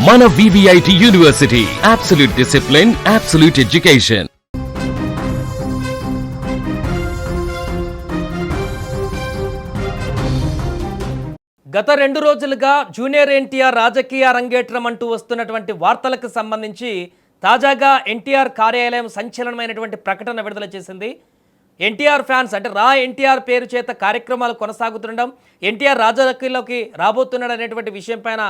మన VVIT university, absolute discipline, absolute education. గత 2 రోజులుగా జూనియర్ ఎన్టీఆర్ రాజకీయ అరంగేట్రం అంటూ వస్తున్నటువంటి వార్తలకు సంబంధించి తాజాగా ఎన్టీఆర్ కార్యాలయం సంచలనమైనటువంటి ప్రకటన విడుదల చేసింది. ఎన్టీఆర్ ఫ్యాన్స్ అంటే రా ఎన్టీఆర్ పేరు చేత కార్యక్రమాలు కొనసాగుతుండడం, ఎన్టీఆర్ రాజకీయాల్లోకి రాబోతున్నాడు అనేటువంటి విషయం పైన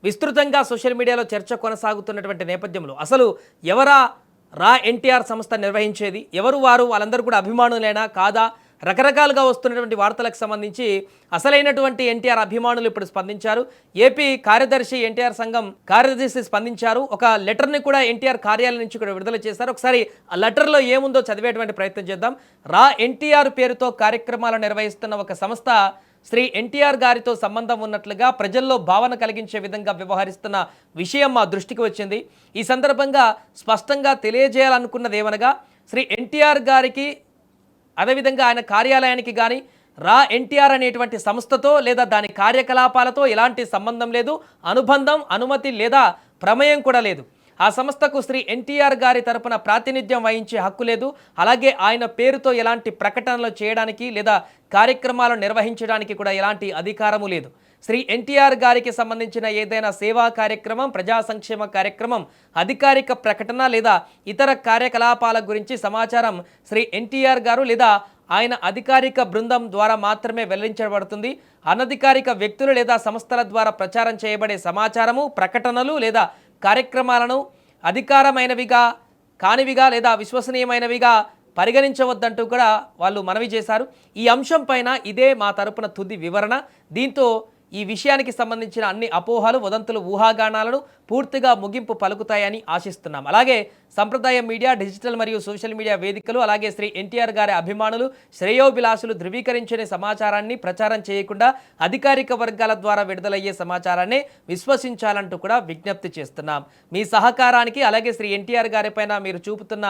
విస్తృతంగా సోషల్ మీడియాలో చర్చ కొనసాగుతున్నటువంటి నేపథ్యంలో అసలు ఎవరా రా ఎన్టీఆర్ సంస్థ నిర్వహించేది, ఎవరు వారు, వాళ్ళందరూ కూడా అభిమానులేనా కాదా, రకరకాలుగా వస్తున్నటువంటి వార్తలకు సంబంధించి అసలైనటువంటి ఎన్టీఆర్ అభిమానులు ఇప్పుడు స్పందించారు. ఏపీ కార్యదర్శి ఎన్టీఆర్ సంఘం కార్యదర్శి స్పందించారు. ఒక లెటర్ని కూడా ఎన్టీఆర్ కార్యాలయం నుంచి కూడా విడుదల చేశారు. ఒకసారి ఆ లెటర్లో ఏముందో చదివేటువంటి ప్రయత్నం చేద్దాం. రా ఎన్టీఆర్ పేరుతో కార్యక్రమాలు నిర్వహిస్తున్న ఒక సంస్థ శ్రీ ఎన్టీఆర్ గారితో సంబంధం ఉన్నట్లుగా ప్రజల్లో భావన కలిగించే విధంగా వ్యవహరిస్తున్న విషయం మా దృష్టికి వచ్చింది. ఈ సందర్భంగా స్పష్టంగా తెలియజేయాలనుకున్నది ఏమనగా, శ్రీ ఎన్టీఆర్ గారికి అదేవిధంగా ఆయన కార్యాలయానికి కానీ రా ఎన్టీఆర్ అనేటువంటి సంస్థతో లేదా దాని కార్యకలాపాలతో ఎలాంటి సంబంధం లేదు, అనుబంధం, అనుమతి లేదా ప్రమేయం కూడా లేదు. ఆ సంస్థకు శ్రీ ఎన్టీఆర్ గారి తరపున ప్రాతినిధ్యం వహించే హక్కు లేదు. అలాగే ఆయన పేరుతో ఎలాంటి ప్రకటనలు చేయడానికి లేదా కార్యక్రమాలు నిర్వహించడానికి కూడా ఎలాంటి అధికారము లేదు. శ్రీ ఎన్టీఆర్ గారికి సంబంధించిన ఏదైనా సేవా కార్యక్రమం, ప్రజా సంక్షేమ కార్యక్రమం, అధికారిక ప్రకటన లేదా ఇతర కార్యకలాపాల గురించి సమాచారం శ్రీ ఎన్టీఆర్ గారు లేదా ఆయన అధికారిక బృందం ద్వారా మాత్రమే వెల్లడించబడుతుంది. అనధికారిక వ్యక్తులు లేదా సంస్థల ద్వారా ప్రచారం చేయబడే సమాచారము, ప్రకటనలు లేదా కార్యక్రమాలను అధికారమైనవిగా కానివిగా లేదా విశ్వసనీయమైనవిగా పరిగణించవద్దంటూ కూడా వాళ్ళు మనవి చేశారు. ఈ అంశం పైన ఇదే మా తరపున తుది వివరణ. దీంతో ఈ విషయానికి సంబంధించిన అన్ని అపోహలు, వదంతులు, ఊహాగానాలను పూర్తిగా ముగింపు పలుకుతాయని ఆశిస్తున్నాం. అలాగే సంప్రదాయ మీడియా, డిజిటల్ మరియు సోషల్ మీడియా వేదికలు, అలాగే శ్రీ ఎన్టీఆర్ గారి అభిమానులు, శ్రేయోభిలాషులు ధృవీకరించిన సమాచారాన్ని ప్రచారం చేయకుండా అధికారిక వర్గాల ద్వారా విడుదలయ్యే సమాచారాన్ని విశ్వసించాలంటూ కూడా విజ్ఞప్తి చేస్తున్నాం. మీ సహకారానికి అలాగే శ్రీ ఎన్టీఆర్ గారి పైన మీరు చూపుతున్న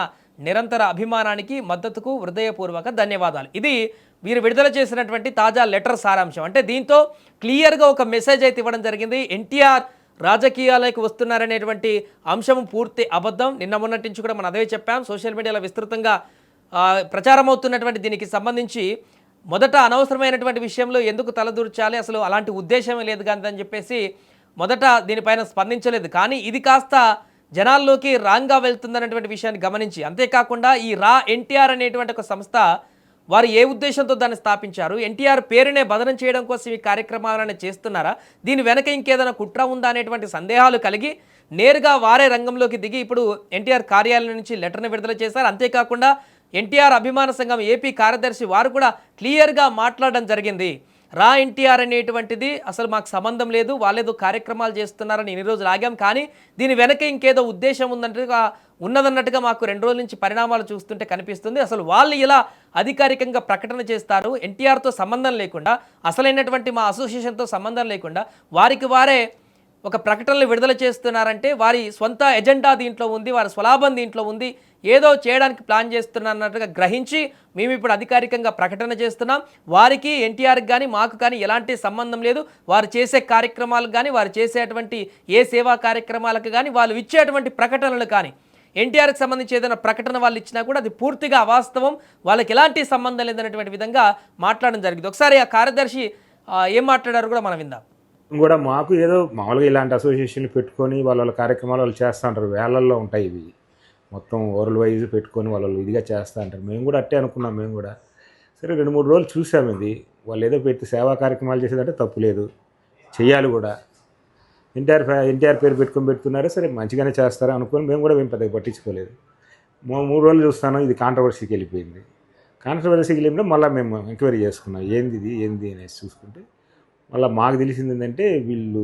నిరంతర అభిమానానికి, మద్దతుకు హృదయపూర్వక ధన్యవాదాలు. ఇది వీరు విడుదల చేసినటువంటి తాజా లెటర్ సారాంశం. అంటే దీంతో క్లియర్గా ఒక మెసేజ్ అయితే ఇవ్వడం జరిగింది. ఎన్టీఆర్ రాజకీయాలకు వస్తున్నారనేటువంటి అంశం పూర్తి అబద్ధం. నిన్న మొన్నటి నుంచి కూడా మనం అదే చెప్పాం. సోషల్ మీడియాలో విస్తృతంగా ప్రచారం అవుతున్నటువంటి దీనికి సంబంధించి మొదట అనవసరమైనటువంటి విషయంలో ఎందుకు తలదూర్చాలి, అసలు అలాంటి ఉద్దేశమే లేదు కానీ చెప్పేసి మొదట దీనిపైన స్పందించలేదు. కానీ ఇది కాస్త జనాల్లోకి రాంగ్గా వెళ్తుందనేటువంటి విషయాన్ని గమనించి, అంతేకాకుండా ఈ రా ఎన్టీఆర్ అనేటువంటి ఒక సంస్థ వారు ఏ ఉద్దేశంతో దాన్ని స్థాపించారు, ఎన్టీఆర్ పేరునే బదనం చేయడం కోసం ఈ కార్యక్రమాలను చేస్తున్నారా, దీని వెనక ఇంకేదైనా కుట్ర ఉందా అనేటువంటి సందేహాలు కలిగి నేరుగా వారే రంగంలోకి దిగి ఇప్పుడు ఎన్టీఆర్ కార్యాలయం నుంచి లెటర్ని విడుదల చేశారు. అంతేకాకుండా ఎన్టీఆర్ అభిమాన సంఘం ఏపీ కార్యదర్శి వారు కూడా క్లియర్గా మాట్లాడడం జరిగింది. రా ఎన్టీఆర్ అనేటువంటిది అసలు మాకు సంబంధం లేదు, వాళ్ళేదో కార్యక్రమాలు చేస్తున్నారని ఇన్ని రోజులు ఆగాం, కానీ దీని వెనక ఇంకేదో ఉద్దేశం ఉన్నదన్నట్టుగా మాకు 2 రోజుల నుంచి పరిణామాలు చూస్తుంటే కనిపిస్తుంది. అసలు వాళ్ళు ఇలా అధికారికంగా ప్రకటన చేస్తారు, ఎన్టీఆర్తో సంబంధం లేకుండా, అసలైనటువంటి మా అసోసియేషన్తో సంబంధం లేకుండా వారికి వారే ఒక ప్రకటనలు విడుదల చేస్తున్నారంటే వారి సొంత ఎజెండా దీంట్లో ఉంది, వారి స్వలాభం దీంట్లో ఉంది, ఏదో చేయడానికి ప్లాన్ చేస్తున్నట్టుగా గ్రహించి మేము ఇప్పుడు అధికారికంగా ప్రకటన చేస్తున్నాం. వారికి ఎన్టీఆర్కి కానీ మాకు కానీ ఎలాంటి సంబంధం లేదు. వారు చేసే కార్యక్రమాలకు కానీ, వారు చేసేటువంటి ఏ సేవా కార్యక్రమాలకు కానీ, వాళ్ళు ఇచ్చేటువంటి ప్రకటనలు కానీ, ఎన్టీఆర్కి సంబంధించి ఏదైనా ప్రకటన వాళ్ళు ఇచ్చినా కూడా అది పూర్తిగా అవాస్తవం, వాళ్ళకి ఎలాంటి సంబంధం లేదనేటువంటి విధంగా మాట్లాడడం జరిగింది. ఒకసారి ఆ కార్యదర్శి ఏం మాట్లాడారు కూడా మనం విందాం. కూడా మాకు ఏదో మామూలుగా ఇలాంటి అసోసియేషన్లు పెట్టుకొని వాళ్ళ కార్యక్రమాలు వాళ్ళు చేస్తూ ఉంటారు, వేలల్లో ఉంటాయి ఇవి, మొత్తం వరల్డ్ వైజ్ పెట్టుకొని వాళ్ళు ఇదిగా చేస్తూ ఉంటారు. మేము కూడా అట్టే అనుకున్నాం. మేము కూడా సరే 2-3 రోజులు చూసాము. ఇది వాళ్ళు ఏదో పెట్టి సేవా కార్యక్రమాలు చేసేదంటే తప్పు లేదు, చెయ్యాలి కూడా. ఎన్టీఆర్ పేరు పెట్టుకొని పెడుతున్నారు, సరే మంచిగానే చేస్తారా అనుకొని మేము కూడా పెద్దగా పట్టించుకోలేదు. 3 రోజులు చూస్తాను, ఇది కాంట్రవర్సీకి వెళ్ళిపోయింది. కాంట్రవర్సీకి వెళ్ళినప్పుడు మళ్ళీ మేము ఎంక్వైరీ చేసుకున్నాం, ఏంది అనేసి చూసుకుంటే మళ్ళీ మాకు తెలిసింది ఏంటంటే వీళ్ళు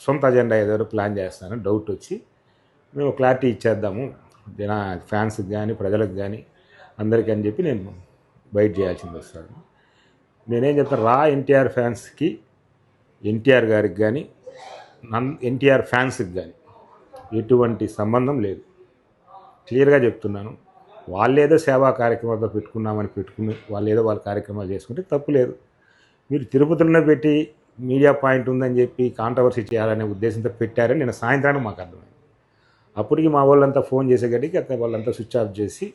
సొంత అజెండా ఏదో ప్లాన్ చేస్తారని డౌట్ వచ్చి మేము క్లారిటీ ఇచ్చేద్దాము ఫ్యాన్స్కి కానీ ప్రజలకు కానీ అందరికీ అని చెప్పి నేను బయట చేయాల్సింది వస్తాను. నేనేం చెప్తాను, రా ఎన్టీఆర్ ఫ్యాన్స్కి, ఎన్టీఆర్ గారికి కానీ, ఎన్టీఆర్ ఫ్యాన్స్కి కానీ ఎటువంటి సంబంధం లేదు. క్లియర్గా చెప్తున్నాను. వాళ్ళేదో సేవా కార్యక్రమాలతో పెట్టుకున్నామని పెట్టుకుని వాళ్ళు ఏదో వాళ్ళ కార్యక్రమాలు చేసుకుంటే తప్పు లేదు. మీరు తిరుపతిలోనే పెట్టి మీడియా పాయింట్ ఉందని చెప్పి కాంట్రవర్సీ చేయాలనే ఉద్దేశంతో పెట్టారని నేను సాయంత్రానికి మాకు అర్థమైంది. అప్పటికి మా వాళ్ళంతా ఫోన్ చేసేగడికి అతను వాళ్ళంతా స్విచ్ ఆఫ్ చేసి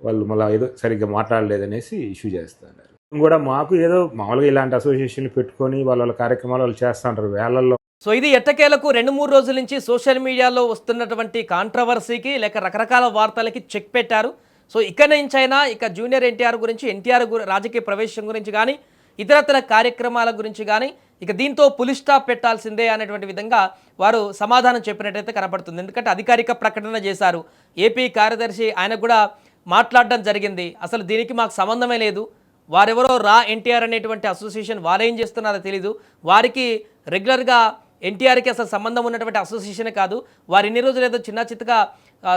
వాళ్ళు మళ్ళీ ఏదో సరిగ్గా మాట్లాడలేదనేసి ఇష్యూ చేస్తున్నారు. కూడా మాకు ఏదో మామూలుగా ఇలాంటి అసోసియేషన్లు పెట్టుకొని వాళ్ళ కార్యక్రమాలు వాళ్ళు చేస్తూ ఉంటారు వేళల్లో. సో ఇది ఎట్టకేలకు 2-3 రోజుల నుంచి సోషల్ మీడియాలో వస్తున్నటువంటి కాంట్రవర్సీకి లేక రకరకాల వార్తలకి చెక్ పెట్టారు. సో ఇక నుంచైనా ఇక జూనియర్ ఎన్టీఆర్ గురించి, ఎన్టీఆర్ రాజకీయ ప్రవేశం గురించి కానీ ఇతరతర కార్యక్రమాల గురించి కానీ ఇక దీంతో పులి స్టాప్ పెట్టాల్సిందే అనేటువంటి విధంగా వారు సమాధానం చెప్పినట్టయితే కనపడుతుంది. ఎందుకంటే అధికారిక ప్రకటన చేశారు. ఏపీ కార్యదర్శి ఆయన కూడా మాట్లాడడం జరిగింది. అసలు దీనికి మాకు సంబంధమే లేదు, వారెవరో రా ఎన్టీఆర్ అనేటువంటి అసోసియేషన్ వారేం చేస్తున్నారో తెలీదు, వారికి రెగ్యులర్గా ఎన్టీఆర్కి అసలు సంబంధం ఉన్నటువంటి అసోసియేషనే కాదు, వారు ఇన్ని రోజులు ఏదో చిన్న చిత్తగా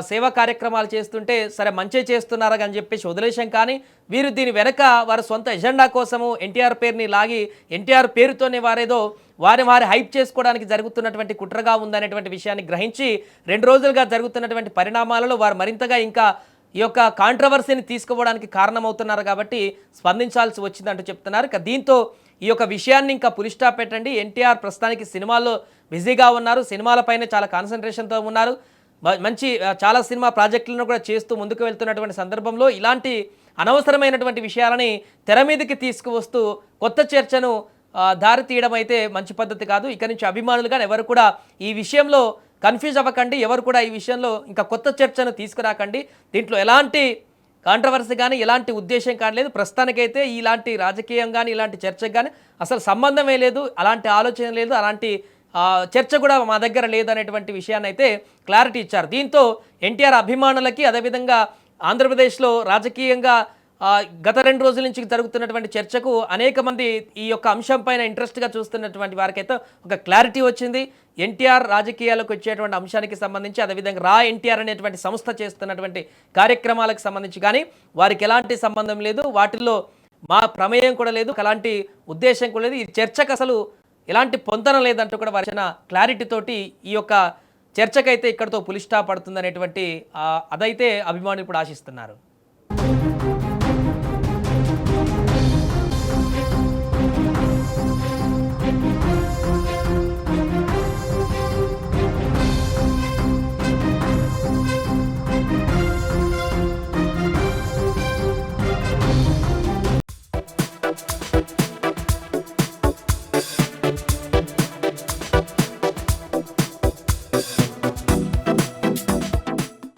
సేవా కార్యక్రమాలు చేస్తుంటే సరే మంచి చేస్తున్నారా అని చెప్పేసి వదిలేశాం. కానీ వీరు దీని వెనక వారి సొంత ఎజెండా కోసము ఎన్టీఆర్ పేరుని లాగి ఎన్టీఆర్ పేరుతోనే వారేదో వారి హైప్ చేసుకోవడానికి జరుగుతున్నటువంటి కుట్రగా ఉందనేటువంటి విషయాన్ని గ్రహించి 2 రోజులుగా జరుగుతున్నటువంటి పరిణామాలలో వారు మరింతగా ఇంకా ఈ యొక్క కాంట్రవర్సీని తీసుకోవడానికి కారణమవుతున్నారు కాబట్టి స్పందించాల్సి వచ్చిందంటూ చెప్తున్నారు. ఇక దీంతో ఈ యొక్క విషయాన్ని ఇంకా పులి స్టాప్ పెట్టండి. ఎన్టీఆర్ ప్రస్తుతానికి సినిమాల్లో బిజీగా ఉన్నారు, సినిమాలపైనే చాలా కాన్సన్ట్రేషన్తో ఉన్నారు, మంచి చాలా సినిమా ప్రాజెక్టులను కూడా చేస్తూ ముందుకు వెళ్తున్నటువంటి సందర్భంలో ఇలాంటి అనవసరమైనటువంటి విషయాలని తెర మీదకి తీసుకువస్తూ కొత్త చర్చను దారి తీయడం అయితే మంచి పద్ధతి కాదు. ఇక నుంచి అభిమానులు కానీ ఎవరు కూడా ఈ విషయంలో కన్ఫ్యూజ్ అవ్వకండి, ఎవరు కూడా ఈ విషయంలో ఇంకా కొత్త చర్చను తీసుకురాకండి. దీంట్లో ఎలాంటి కాంట్రవర్సీ కానీ ఎలాంటి ఉద్దేశం కానీ లేదు. ప్రస్తుతానికైతే ఇలాంటి రాజకీయం కానీ ఇలాంటి చర్చకు కానీ అసలు సంబంధమే లేదు, అలాంటి ఆలోచన లేదు, అలాంటి చర్చ కూడా మా దగ్గర లేదనేటువంటి విషయాన్ని అయితే క్లారిటీ ఇచ్చారు. దీంతో ఎన్టీఆర్ అభిమానులకి అదేవిధంగా ఆంధ్రప్రదేశ్లో రాజకీయంగా గత 2 రోజుల నుంచి జరుగుతున్నటువంటి చర్చకు అనేక మంది ఈ యొక్క అంశం పైన ఇంట్రెస్ట్గా చూస్తున్నటువంటి వారికైతే ఒక క్లారిటీ వచ్చింది. ఎన్టీఆర్ రాజకీయాలకు వచ్చేటువంటి అంశానికి సంబంధించి అదేవిధంగా రా ఎన్టీఆర్ అనేటువంటి సంస్థ చేస్తున్నటువంటి కార్యక్రమాలకు సంబంధించి కానీ వారికి ఎలాంటి సంబంధం లేదు, వాటిల్లో మా ప్రమేయం కూడా లేదు, అలాంటి ఉద్దేశం కూడా లేదు, ఈ చర్చకు అసలు ఎలాంటి పొంతన లేదంటూ కూడా వారి క్లారిటీ తోటి ఈ యొక్క చర్చకైతే ఇక్కడితో పులి స్టాప్ పడుతుందనేటువంటి అదైతే అభిమానులు ఇప్పుడు ఆశిస్తున్నారు.